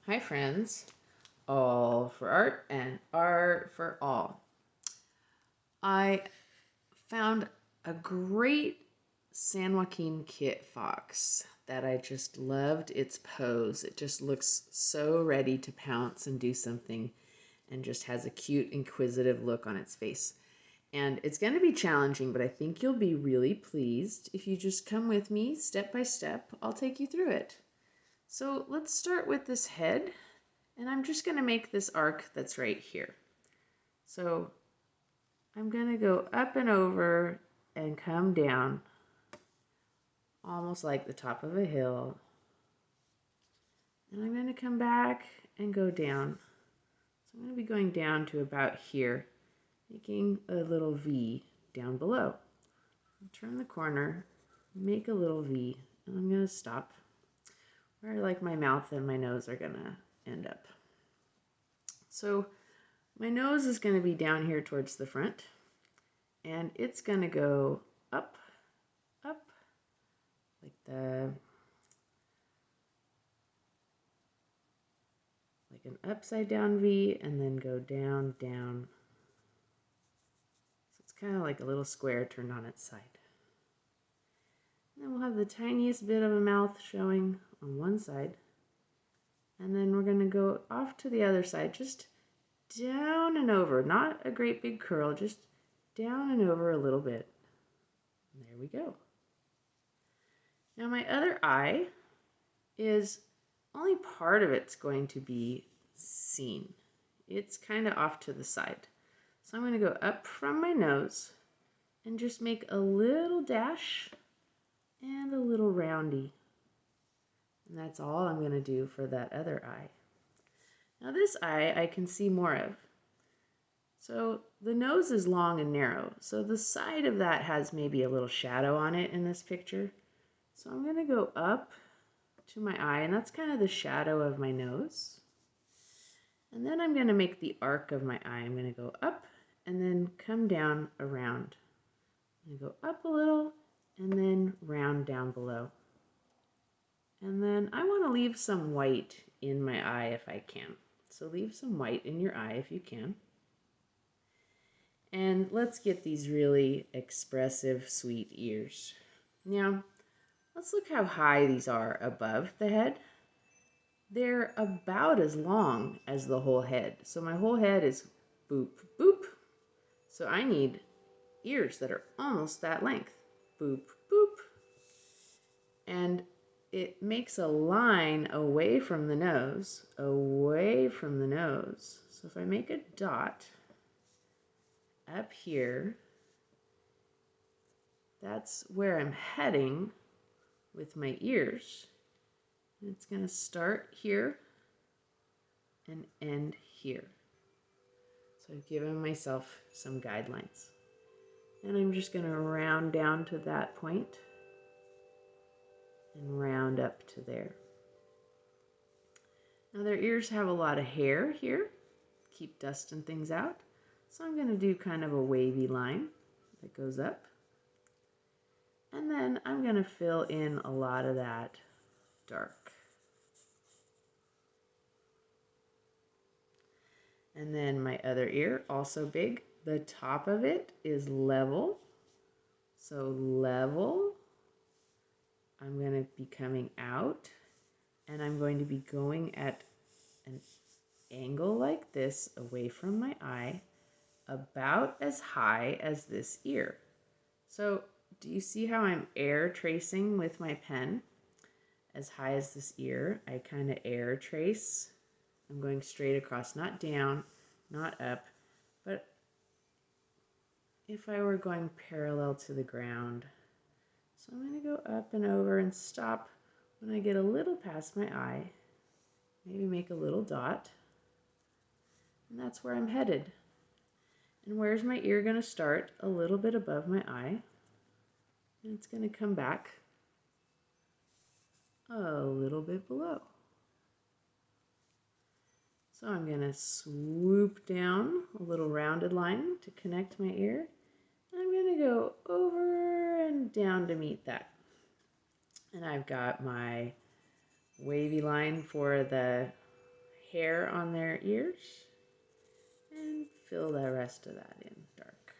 Hi friends, all for art and art for all. I found a great San Joaquin Kit Fox that I just loved its pose. It just looks so ready to pounce and do something and just has a cute inquisitive look on its face. And it's going to be challenging, but I think you'll be really pleased if you just come with me step by step. I'll take you through it. So let's start with this head. And I'm just going to make this arc that's right here. So I'm going to go up and over and come down, almost like the top of a hill. And I'm going to come back and go down. So I'm going to be going down to about here, making a little V down below. Turn the corner, make a little V, and I'm going to stop where like my mouth and my nose are going to end up. So my nose is going to be down here towards the front, and it's going to go up, up, like an upside down V, and then go down, down. So it's kind of like a little square turned on its side. And then we'll have the tiniest bit of a mouth showing on one side. And then we're going to go off to the other side, just down and over. Not a great big curl, just down and over a little bit. And there we go. Now my other eye is only part of it's going to be seen. It's kind of off to the side. So I'm going to go up from my nose and just make a little dash and a little roundy. And that's all I'm going to do for that other eye. Now this eye I can see more of. So the nose is long and narrow, so the side of that has maybe a little shadow on it in this picture. So I'm going to go up to my eye, and that's kind of the shadow of my nose. And then I'm going to make the arc of my eye. I'm going to go up and then come down around. I'm going to go up a little and then round down below. And then I want to leave some white in my eye if I can. So leave some white in your eye if you can. And let's get these really expressive, sweet ears. Now, let's look how high these are above the head. They're about as long as the whole head. So my whole head is boop, boop. So I need ears that are almost that length. Boop, boop. And it makes a line away from the nose, away from the nose. So if I make a dot up here, that's where I'm heading with my ears. And it's going to start here and end here. So I've given myself some guidelines. And I'm just going to round down to that point and round up to there. Now their ears have a lot of hair here, keep dust and things out. So I'm going to do kind of a wavy line that goes up. And then I'm going to fill in a lot of that dark. And then my other ear, also big. The top of it is level. So level. I'm going to be coming out, and I'm going to be going at an angle like this away from my eye, about as high as this ear. So do you see how I'm air tracing with my pen? As high as this ear, I kind of air trace. I'm going straight across, not down, not up, but if I were going parallel to the ground. So I'm going to go up and over and stop when I get a little past my eye. Maybe make a little dot. And that's where I'm headed. And where's my ear going to start? A little bit above my eye. And it's going to come back a little bit below. So I'm going to swoop down a little rounded line to connect my ear. And I'm going to go over and down to meet that. And I've got my wavy line for the hair on their ears and fill the rest of that in dark.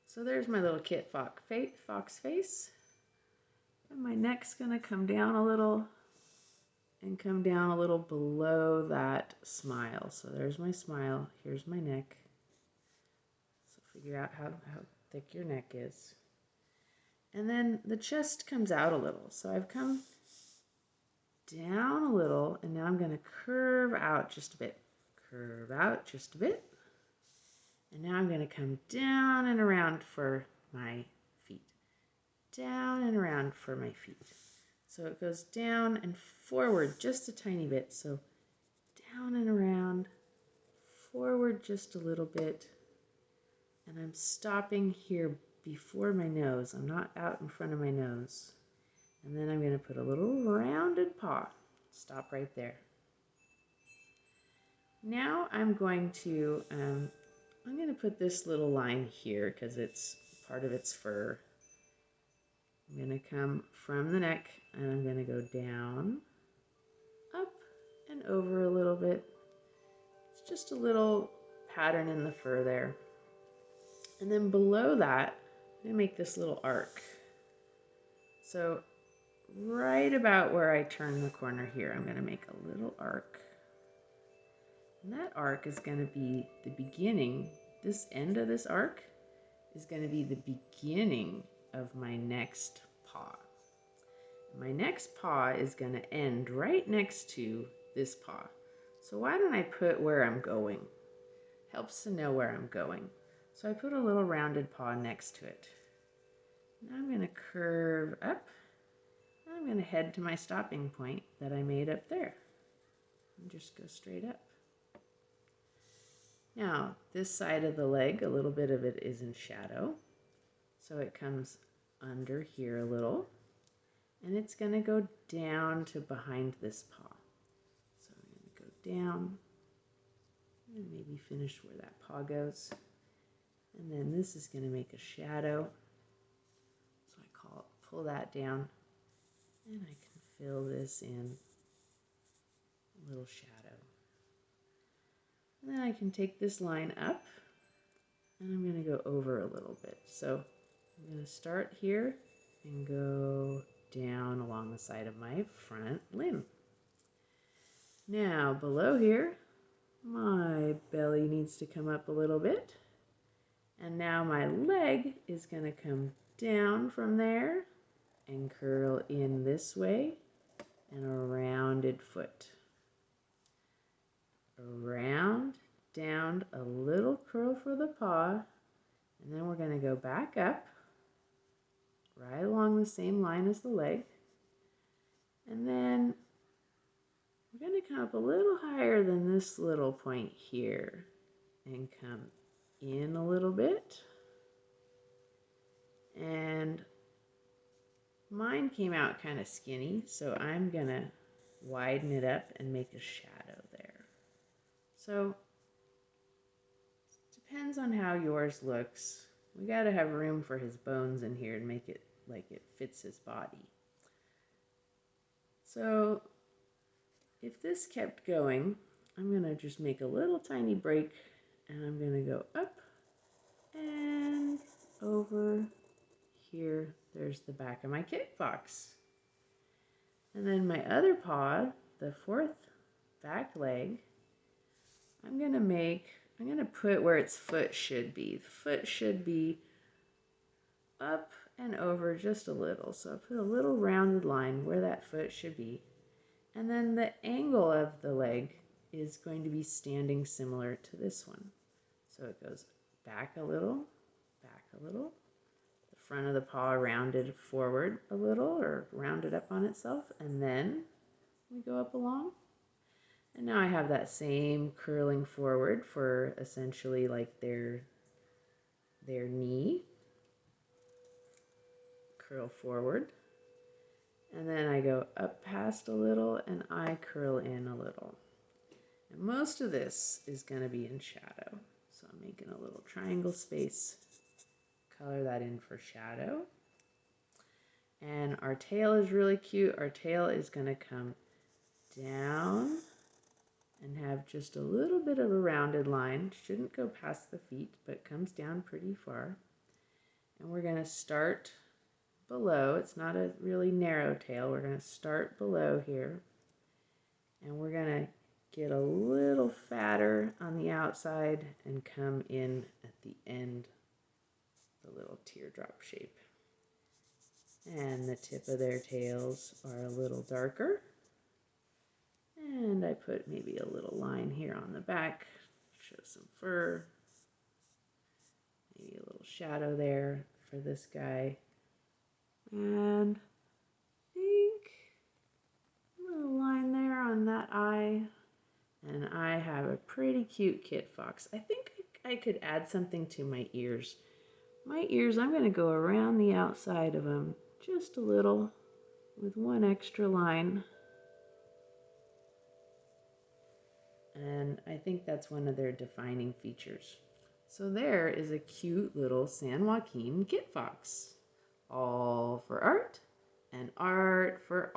So there's my little Kit Fox face. And my neck's gonna come down a little and come down a little below that smile. So there's my smile, here's my neck. So figure out how thick your neck is. And then the chest comes out a little. So I've come down a little, and now I'm gonna curve out just a bit. Curve out just a bit. And now I'm gonna come down and around for my feet. Down and around for my feet. So it goes down and forward just a tiny bit. So down and around, forward just a little bit. And I'm stopping here before my nose. I'm not out in front of my nose. And then I'm going to put a little rounded paw. Stop right there. Now I'm going to put this little line here because it's part of its fur. I'm going to come from the neck and I'm going to go down, up, and over a little bit. It's just a little pattern in the fur there. And then below that, I'm going to make this little arc. So right about where I turn the corner here, I'm going to make a little arc. And that arc is going to be the beginning. This end of this arc is going to be the beginning of my next paw. My next paw is going to end right next to this paw. So why don't I put where I'm going? Helps to know where I'm going. So I put a little rounded paw next to it. Now I'm going to curve up. I'm going to head to my stopping point that I made up there. And just go straight up. Now, this side of the leg, a little bit of it is in shadow. So it comes under here a little. And it's going to go down to behind this paw. So I'm going to go down and maybe finish where that paw goes. And then this is going to make a shadow. So I pull that down and I can fill this in a little shadow. And then I can take this line up and I'm going to go over a little bit. So I'm going to start here and go down along the side of my front limb. Now below here, my belly needs to come up a little bit. And now my leg is going to come down from there and curl in this way and a rounded foot. Around, down, a little curl for the paw, and then we're going to go back up right along the same line as the leg. And then we're going to come up a little higher than this little point here and come in a little bit. And mine came out kind of skinny, so I'm going to widen it up and make a shadow there. So it depends on how yours looks. We got to have room for his bones in here and make it like it fits his body. So if this kept going, I'm going to just make a little tiny break and I'm going to go up and over here. There's the back of my Kit Fox. And then my other paw, the fourth back leg, I'm going to put where its foot should be. The foot should be up and over just a little. So I put a little rounded line where that foot should be. And then the angle of the leg is going to be standing similar to this one. So it goes back a little, the front of the paw rounded forward a little or rounded up on itself, and then we go up along. And now I have that same curling forward for essentially like their knee. Curl forward. And then I go up past a little and I curl in a little. And most of this is going to be in shadow. So I'm making a little triangle space. Color that in for shadow. And our tail is really cute. Our tail is going to come down just a little bit of a rounded line. Shouldn't go past the feet, but comes down pretty far. And we're going to start below. It's not a really narrow tail. We're going to start below here. And we're going to get a little fatter on the outside and come in at the end, the little teardrop shape. And the tip of their tails are a little darker. And I put maybe a little line here on the back, show some fur. Maybe a little shadow there for this guy. And I think a little line there on that eye. And I have a pretty cute Kit Fox. I think I could add something to my ears. My ears, I'm going to go around the outside of them just a little with one extra line. And I think that's one of their defining features. So there is a cute little San Joaquin Kit Fox. All for art and art for